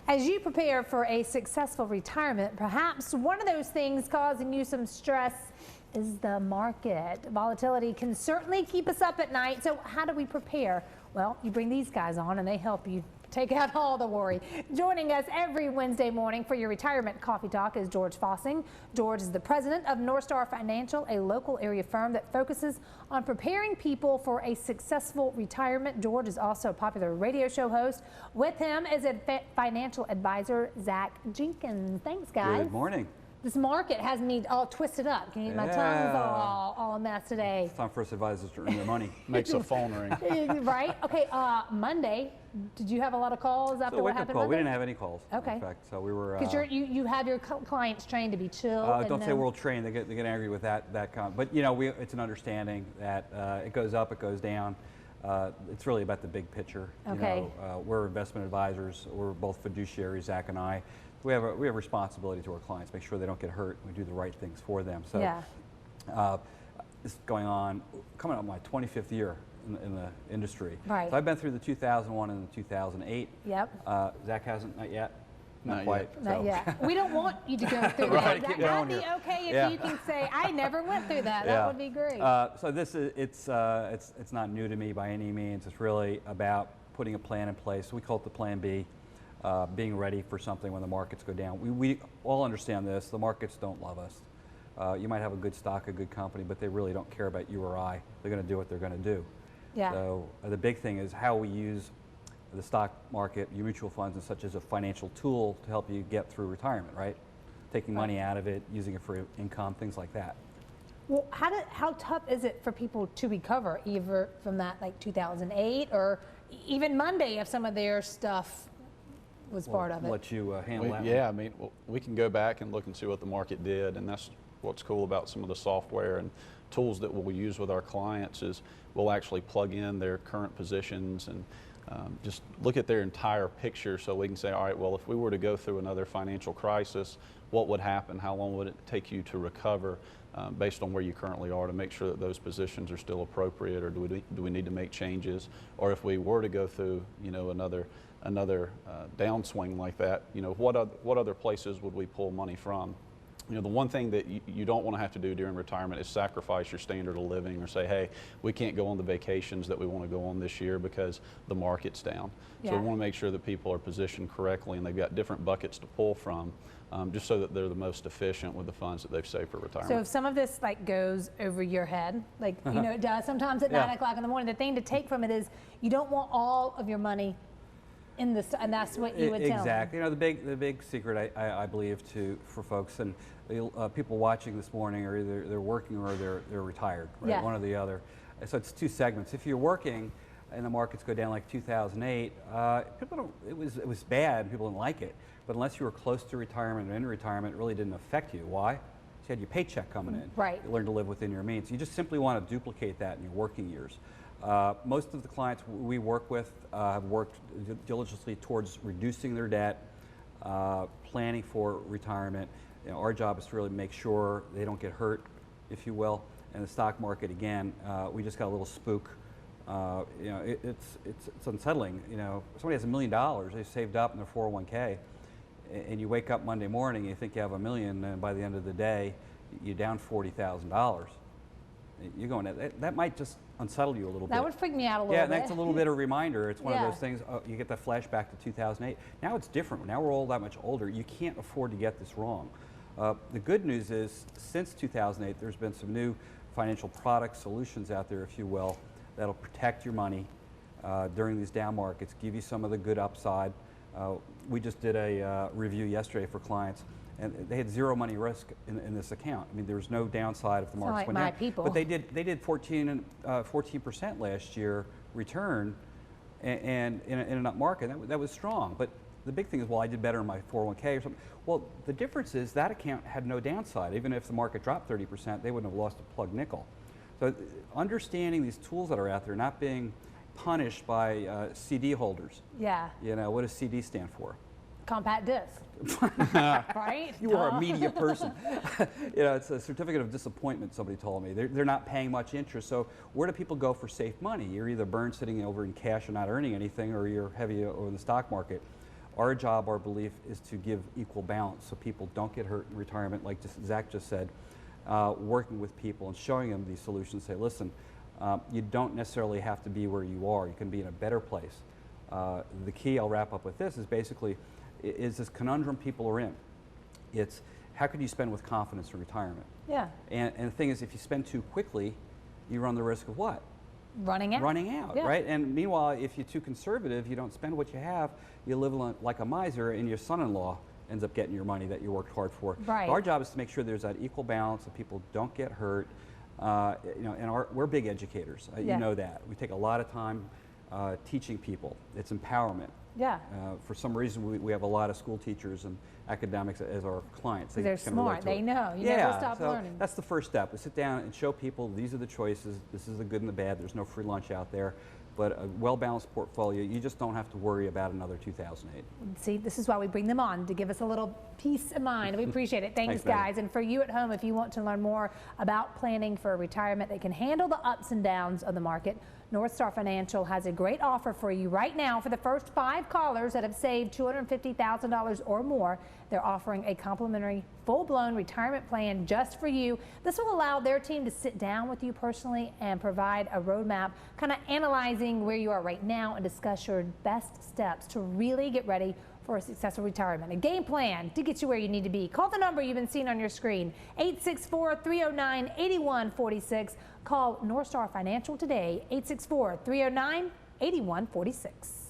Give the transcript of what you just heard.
As you prepare for a successful retirement, perhaps one of those things causing you some stress is the market. Volatility can certainly keep us up at night, so how do we prepare? Well, you bring these guys on and they help you take out all the worry. Joining us every Wednesday morning for your retirement coffee talk is George Fossing. George is the president of NORTHSTAR Financial, a local area firm that focuses on preparing people for a successful retirement. George is also a popular radio show host. With him is a financial advisor, Zach Jenkins. Thanks, guys. Good morning. This market has me all twisted up. Can you see my tongue's all a mess today? It's time for us advisors to earn their money. Makes a phone ring. Right? Okay, Monday, did you have a lot of calls after what happened Monday? We didn't have any calls. Okay. In fact, so we were... Because you have your clients trained to be chill. Don't say we're all trained. They get angry with that comment. But, you know, it's an understanding that it goes up, it goes down. It's really about the big picture. Okay. You know, we're investment advisors. We're both fiduciaries, Zach and I. We have a responsibility to our clients, make sure they don't get hurt. We do the right things for them. So yeah. This is going on, coming up my 25th year in the industry. Right. So I've been through the 2001 and the 2008. Yep. Zach hasn't, not yet. Not quite. yet. Not yet. We don't want you to go through Right, that. keep That'd going be here. okay if Yeah. you can say, I never went through that. That would be great. So this is, it's not new to me by any means. It's really about putting a plan in place. We call it the Plan B. Being ready for something when the markets go down. We all understand this. The markets don't love us. You might have a good stock, a good company, but they really don't care about you or I. They're going to do what they're going to do. Yeah. So the big thing is how we use the stock market, your mutual funds, and such as a financial tool to help you get through retirement, right? Taking money out of it, using it for income, things like that. Well, how tough is it for people to recover, either from that like 2008 or even Monday if some of their stuff was part of it? I'll let you handle that. Yeah, I mean, we can go back and look and see what the market did, and that's what's cool about some of the software and tools that we'll use with our clients is we'll actually plug in their current positions and just look at their entire picture so we can say, all right, well, if we were to go through another financial crisis, what would happen? How long would it take you to recover based on where you currently are to make sure that those positions are still appropriate, or do we need to make changes? Or if we were to go through, you know, another downswing like that, you know, what other places would we pull money from? You know, the one thing that you don't want to have to do during retirement is sacrifice your standard of living or say, hey, we can't go on the vacations that we want to go on this year because the market's down. Yeah. So we want to make sure that people are positioned correctly and they've got different buckets to pull from just so that they're the most efficient with the funds that they've saved for retirement. So if some of this like goes over your head, like you know it does sometimes at 9 o'clock in the morning, the thing to take from it is you don't want all of your money in this, and that's what you would tell them. Exactly. You know, the big secret I believe for folks and people watching this morning are either they're working or they're retired, right? Yeah. One or the other. So it's two segments. If you're working and the markets go down like 2008, people don't. It was bad. People didn't like it. But unless you were close to retirement or in retirement, it really didn't affect you. Why? You had your paycheck coming in. Right. You learned to live within your means. You just simply want to duplicate that in your working years. Most of the clients we work with have worked diligently towards reducing their debt, planning for retirement. You know, our job is to really make sure they don't get hurt, if you will. And the stock market, again, we just got a little spook. You know, it's unsettling. You know, somebody has $1 million they saved up in their 401k, and you wake up Monday morning, you think you have $1 million, and by the end of the day, you're down $40,000. You're going, that might just unsettle you a little bit. That would freak me out a little bit. Yeah, that's a little bit of a reminder. It's one of Yeah. those things, you get that flashback to 2008. Now it's different. Now we're all that much older. You can't afford to get this wrong. The good news is, since 2008, there's been some new financial product solutions out there, if you will, that'll protect your money during these down markets, give you some of the good upside. We just did a review yesterday for clients, and they had zero money risk in this account. I mean, there was no downside if the markets went down. People. But they did 14% last year return, and in an up market that was strong. But the big thing is, well, I did better in my 401k or something. Well, the difference is that account had no downside. Even if the market dropped 30%, they wouldn't have lost a plug nickel. So understanding these tools that are out there, not being punished by CD holders. Yeah. You know, what does CD stand for? Compact disc. Right? You are a media person. You know, it's a certificate of disappointment, somebody told me. They're not paying much interest. So where do people go for safe money? You're either burned sitting over in cash and not earning anything, or you're heavy over the stock market. Our job, our belief, is to give equal balance so people don't get hurt in retirement, like Zach just said, working with people and showing them these solutions. Say, listen, you don't necessarily have to be where you are. You can be in a better place. The key, I'll wrap up with this, is basically is this conundrum people are in. It's how can you spend with confidence in retirement? Yeah. And the thing is, if you spend too quickly, you run the risk of what? Running out. Running out, yeah. right? And meanwhile, if you're too conservative, you don't spend what you have, you live like a miser, and your son-in-law ends up getting your money that you worked hard for. Right. Our job is to make sure there's that equal balance, that people don't get hurt. And we're big educators. Yeah. You know that. We take a lot of time teaching people. It's empowerment. Yeah. For some reason, we have a lot of school teachers and academics as our clients. They're can relate smart. to They it. know. You yeah, never stop so learning. that's the first step. We sit down and show people these are the choices. This is the good and the bad. There's no free lunch out there. But a well-balanced portfolio, you just don't have to worry about another 2008. See, this is why we bring them on, to give us a little peace of mind. We appreciate it. Thanks, guys. And for you at home, if you want to learn more about planning for retirement that can handle the ups and downs of the market, NorthStar Financial has a great offer for you right now. For the first 5 callers that have saved $250,000 or more, they're offering a complimentary full-blown retirement plan just for you. This will allow their team to sit down with you personally and provide a roadmap, kind of analyzing where you are right now and discuss your best steps to really get ready for a successful retirement. A game plan to get you where you need to be. Call the number you've been seeing on your screen, 864-309-8146. Call NorthStar Financial today, 864-309-8146.